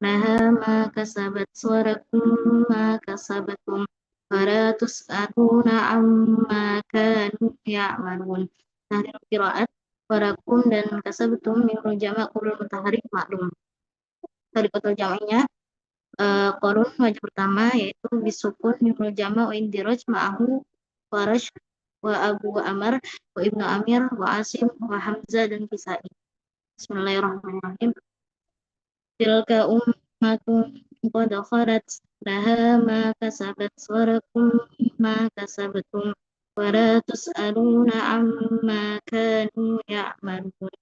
laha ma kasabat walakum ma kasabatum wala tus'aluna amma kanu ya'malun. Tahrir qiraat walakum dan kasabatum mimul jama' qulul mutaharik maklum. Tariqatul jam'nya Qarun wajah pertama yaitu bisukun mimul jama' wa indiraj ma'ahu Farash wa Abu Amr wa Ibnu Amir wa Asim wa Hamzah dan Kisai. Bismillahirrahmanirrahim. Tilka ummatun qad khalat laha ma kasabat wa lakum ma kasabtum wa la tus'aluna amma kanu ya'malun.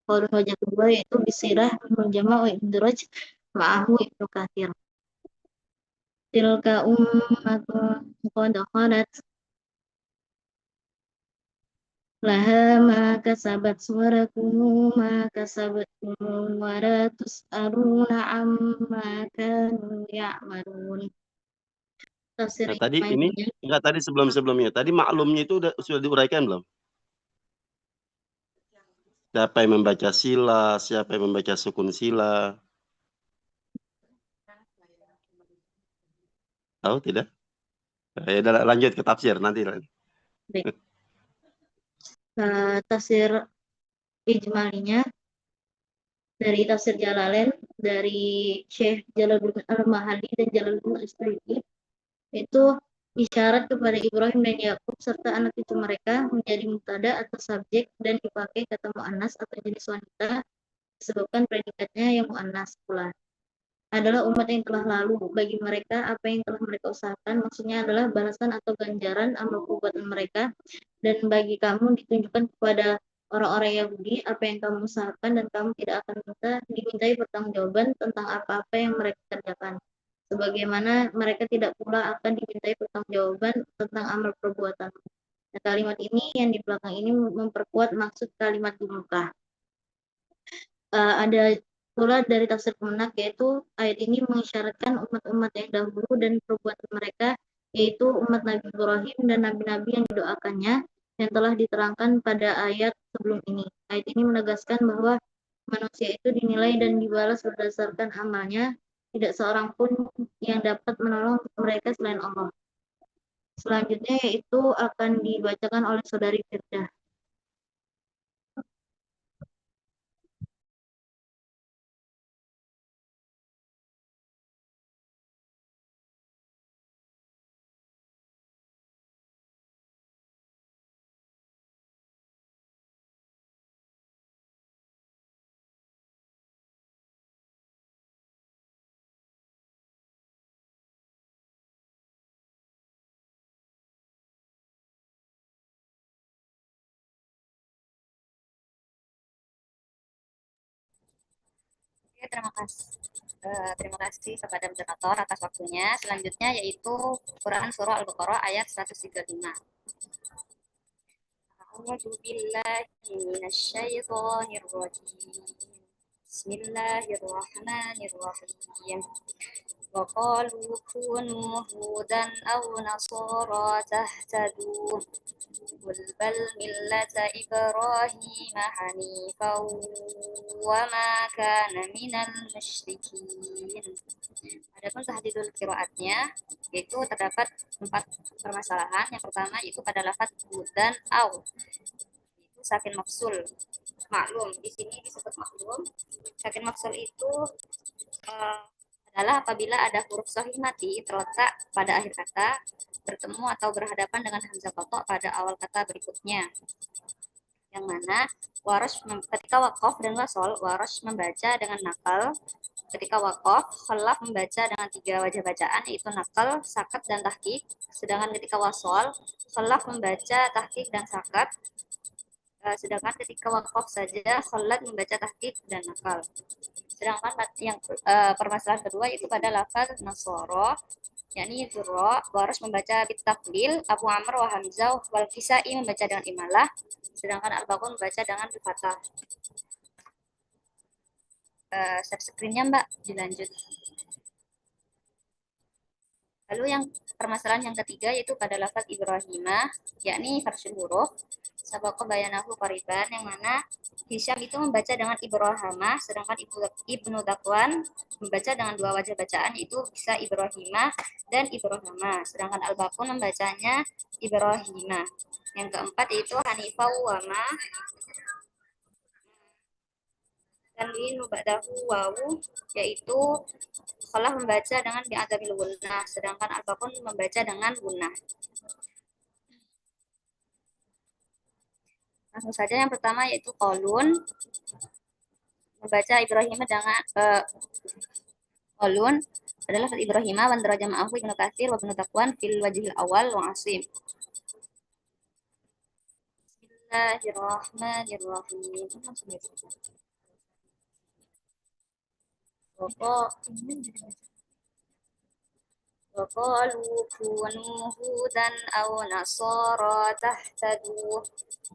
Qaulun wajah kedua yaitu bisirah mimul jama' wa indiraj ma'ahu Ibnu Katsir. Tilka ummatun qad khalat laha ma kasabat wa lakum ma kasabtum wa la tus'aluna amma kanu ya'malun. Tafsir Nah, tadi ini Hikmah enggak tadi sebelum-sebelumnya. Tadi maklumnya itu sudah diuraikan belum? Siapa yang membaca sila, siapa yang membaca sukun sila? Tahu tidak? Ya, lanjut ke tafsir nanti. tafsir ijmalinya dari tafsir Jalalain dari Syekh Jalaluddin Al-Mahali dan Jalaluddin Al-Suyuti itu isyarat kepada Ibrahim dan Yakub serta anak cucu mereka menjadi mubtada atau subjek dan dipakai kata muannas atau jenis wanita disebabkan predikatnya yang muannas pula adalah umat yang telah lalu bagi mereka apa yang telah mereka usahakan maksudnya adalah balasan atau ganjaran amal perbuatan mereka dan bagi kamu ditunjukkan kepada orang-orang Yahudi apa yang kamu usahakan dan kamu tidak akan dimintai pertanggungjawaban tentang apa-apa yang mereka kerjakan sebagaimana mereka tidak pula akan dimintai pertanggungjawaban tentang amal perbuatan. Nah, kalimat ini yang di belakang ini memperkuat maksud kalimat di muka. Ada pula dari tafsir Kemenak yaitu ayat ini mengisyaratkan umat-umat yang dahulu dan perbuatan mereka yaitu umat Nabi Ibrahim dan nabi-nabi yang didoakannya yang telah diterangkan pada ayat sebelum ini. Ayat ini menegaskan bahwa manusia itu dinilai dan dibalas berdasarkan amalnya, tidak seorang pun yang dapat menolong mereka selain Allah. Selanjutnya yaitu akan dibacakan oleh saudari Firdah. Oke, terima kasih kepada moderator atas waktunya. Selanjutnya yaitu Quran Surah Al-Baqarah ayat 135. A'udzu billahi minasyaitonir rajim. Bismillahirrahmanirrahim. وقالوا كونوا هودا أو نصارى تهتدوا قل بل ملة إبراهيم حنيفا وما كان من المشركين. Adapun tahdidul qiraatnya yaitu terdapat 4 permasalahan. Yang pertama itu pada lafaz hudan au itu sakin maksul maklum. Di sini disebut maklum. Sakin maksul itu adalah apabila ada huruf sahih mati terletak pada akhir kata bertemu atau berhadapan dengan hamzah qata pada awal kata berikutnya. Yang mana Warash ketika waqaf dan wasol, Warash membaca dengan nakal. Ketika waqaf, Khalaf membaca dengan 3 wajah bacaan yaitu nakal, sakat dan tahqiq. Sedangkan ketika wasol, Khalaf membaca tahqiq dan sakat. Sedangkan ketika waqaf saja Khalad membaca tahqiq dan nakal. Sedangkan yang permasalahan kedua itu pada lafaz nasoro yakni zurra, Waras membaca bitaqlil, Abu Amr wa Hamzah wal Kisai membaca dengan imalah, sedangkan Al-Baqun membaca dengan fathah. Share screen-nya Mbak, dilanjut. Lalu yang permasalahan yang ketiga yaitu pada lafaz Ibrahimah, yakni farsul huruf. Sabaqa bayanahu qariban, yang mana Hisham itu membaca dengan Ibrahimah, sedangkan Ibnu Dakwan membaca dengan dua wajah bacaan, yaitu bisa Ibrahimah dan Ibrahimah. Sedangkan Al-Baqun membacanya Ibrahimah. Yang keempat yaitu Hanifah wama dan ba'dahu wawu, yaitu Khalaf membaca dengan bi'adamil gunnah, sedangkan Al-Baqun membaca dengan gunnah. Langsung saja yang pertama yaitu Qalun, membaca Ibrahim dengan Qalun adalah Ibrahim wa daraja ma'ahu Ibnu Katsir wa Ibnu Taqwan fil wajhil awal wa Asim. Bismillahirrahmanirrahim. وقالوا كونوا هودا أو نصارى تهتدوا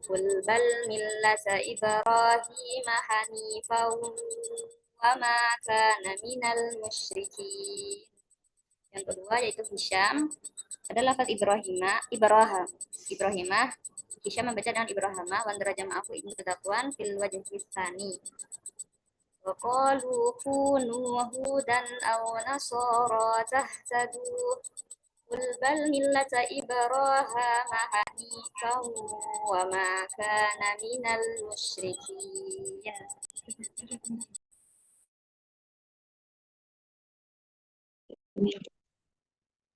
قل بل ملة إبراهيم حنيفا وما كان minal musyrikin. Yang kedua yaitu Hisham adalah lafaz Ibrahimah. Hisham membaca dengan Ibrahimah wa daraja ma'ahu Ibnu Taqwan fil wajhi tsani. وقالوا كونوا هودا أو نصارى تهتدوا قل بل ملة إبراهيم حنيفا وما كان من المشركين.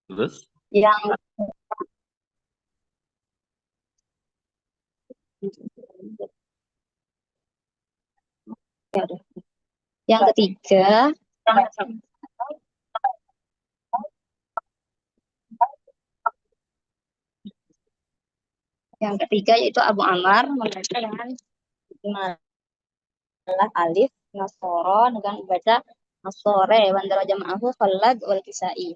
Terus? Yang ketiga, yaitu Abu Ammar membaca dengan imalah alif, nasoro dengan membaca nasore, wandara jama'ahu khalad wal kisai.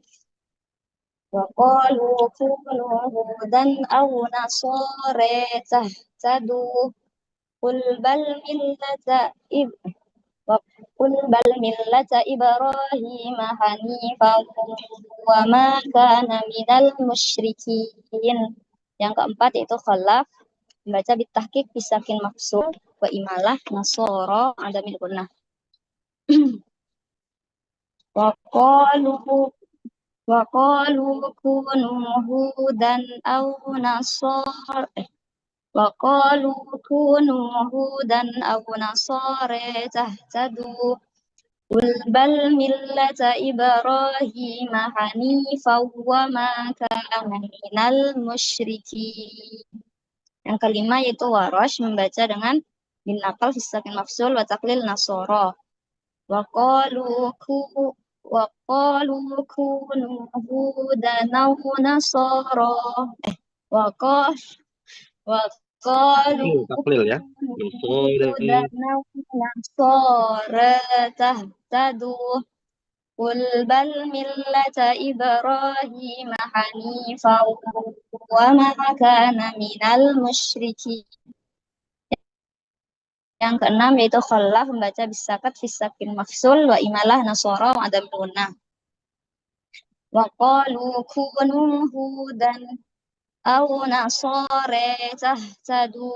Wa qalu kunu hudan aw nasore tahtadu qul bal millata Qul bal millata Ibrahim hanifan wa ma kana minal musyrikin. Yang keempat yaitu Khalaf membaca bitahqiq bisakin maksud wa imalah nasoro ada min gunnah. Wa qalu kunu hudan aw nasara wa qalu kunu hudan aw nasara tahtadu Qul bal millata Ibrahim hanifan wa ma kana minal musyrikin. Yang kelima yaitu Warash membaca dengan bin naqal fi sakin mafsul wa taqlil nasara. Wa qalu kunu hudan aw nasara. Wa qalu Taklil ya. hudan aw nasara tahtadu Qul bal millata Ibrahim hanifan wa ma kana minal musyrikin. Yang keenam yaitu Khalaf membaca bisakat fisakin mafsul wa imalah nasara wa adam gunnah. Wa qalu kunu hudan aw nasara tahtadu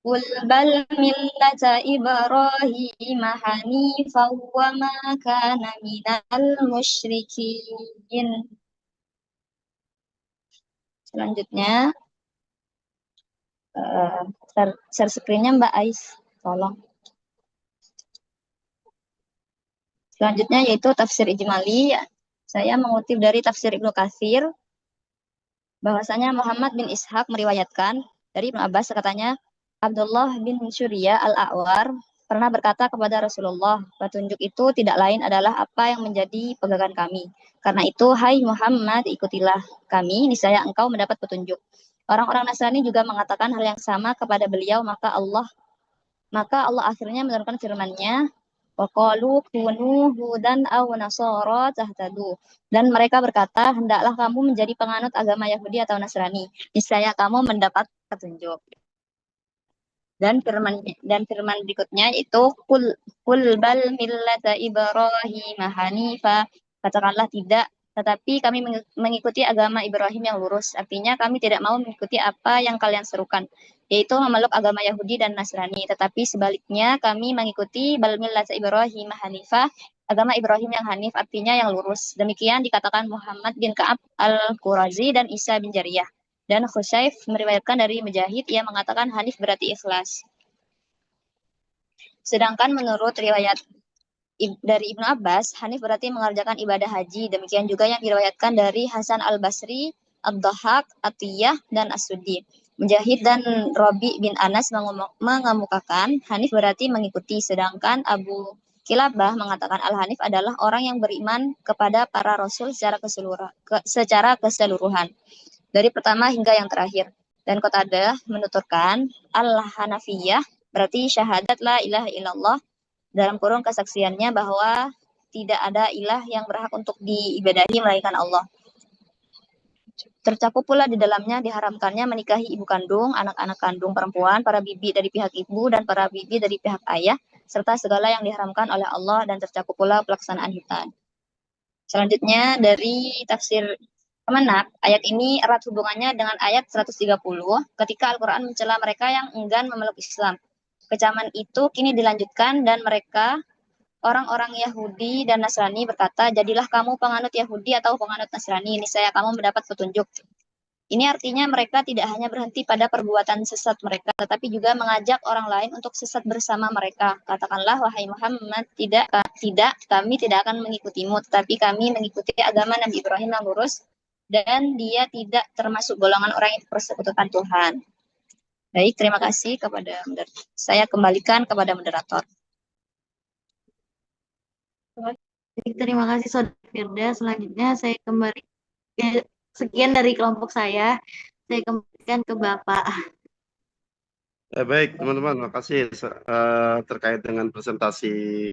Qul bal millata Ibrahim hanifan wa ma kana minal musyrikin. Selanjutnya share screen-nya Mbak Ais, tolong. Selanjutnya yaitu tafsir ijmali. Saya mengutip dari tafsir Ibnu Katsir bahwasanya Muhammad bin Ishaq meriwayatkan dari Ibnu Abbas, katanya Abdullah bin Syuriyah al-A'war pernah berkata kepada Rasulullah, petunjuk itu tidak lain adalah apa yang menjadi pegangan kami. Karena itu, hai Muhammad, ikutilah kami, niscaya engkau mendapat petunjuk. Orang-orang Nasrani juga mengatakan hal yang sama kepada beliau, maka Allah akhirnya menurunkan firman-Nya, wa qalu kunu hudan aw nasara tahtadu. Dan mereka berkata, hendaklah kamu menjadi penganut agama Yahudi atau Nasrani, niscaya kamu mendapat petunjuk. Dan firman berikutnya itu kul bal millata Ibrahim hanifa, katakanlah tidak, Tetapi kami mengikuti agama Ibrahim yang lurus. Artinya kami tidak mau mengikuti apa yang kalian serukan, yaitu memeluk agama Yahudi dan Nasrani. Tetapi sebaliknya kami mengikuti bal millata Ibrahim Hanifah, agama Ibrahim yang Hanif, artinya yang lurus. Demikian dikatakan Muhammad bin Ka'ab al-Qurazi dan Isa bin Jariyah. Dan Khusyaif meriwayatkan dari Mujahid, ia mengatakan Hanif berarti ikhlas. Sedangkan menurut riwayat dari Ibnu Abbas, Hanif berarti mengerjakan ibadah haji. Demikian juga yang diriwayatkan dari Hasan al-Basri, Ad-Dhahhak, Atiyah, dan As-Suddi. Mujahid dan Rabi bin Anas mengemukakan Hanif berarti mengikuti, sedangkan Abu Kilabah mengatakan Al-Hanif adalah orang yang beriman kepada para rasul secara keseluruhan, dari pertama hingga yang terakhir. Dan Qatadah menuturkan Al-Hanafiyah berarti syahadat la ilaha illallah, dalam kurung kesaksiannya bahwa tidak ada ilah yang berhak untuk diibadahi melainkan Allah. Tercakup pula di dalamnya diharamkannya menikahi ibu kandung, anak-anak kandung perempuan, para bibi dari pihak ibu, dan para bibi dari pihak ayah, serta segala yang diharamkan oleh Allah, dan tercakup pula pelaksanaan hitan. Selanjutnya dari tafsir Kemenak, ayat ini erat hubungannya dengan ayat 130 ketika Al-Quran mencela mereka yang enggan memeluk Islam. Kecaman itu kini dilanjutkan dan mereka orang-orang Yahudi dan Nasrani berkata, jadilah kamu penganut Yahudi atau penganut Nasrani, niscaya kamu mendapat petunjuk. Ini artinya mereka tidak hanya berhenti pada perbuatan sesat mereka, tetapi juga mengajak orang lain untuk sesat bersama mereka. Katakanlah, wahai Muhammad, tidak, kami tidak akan mengikutimu, tetapi kami mengikuti agama Nabi Ibrahim yang lurus, dan dia tidak termasuk golongan orang yang persekutukan Tuhan. Baik, terima kasih kepada saya kembalikan kepada moderator. Terima kasih Saudara Firda. Selanjutnya saya kembali sekian dari kelompok saya kembalikan ke Bapak. Baik teman-teman, makasih terkait dengan presentasi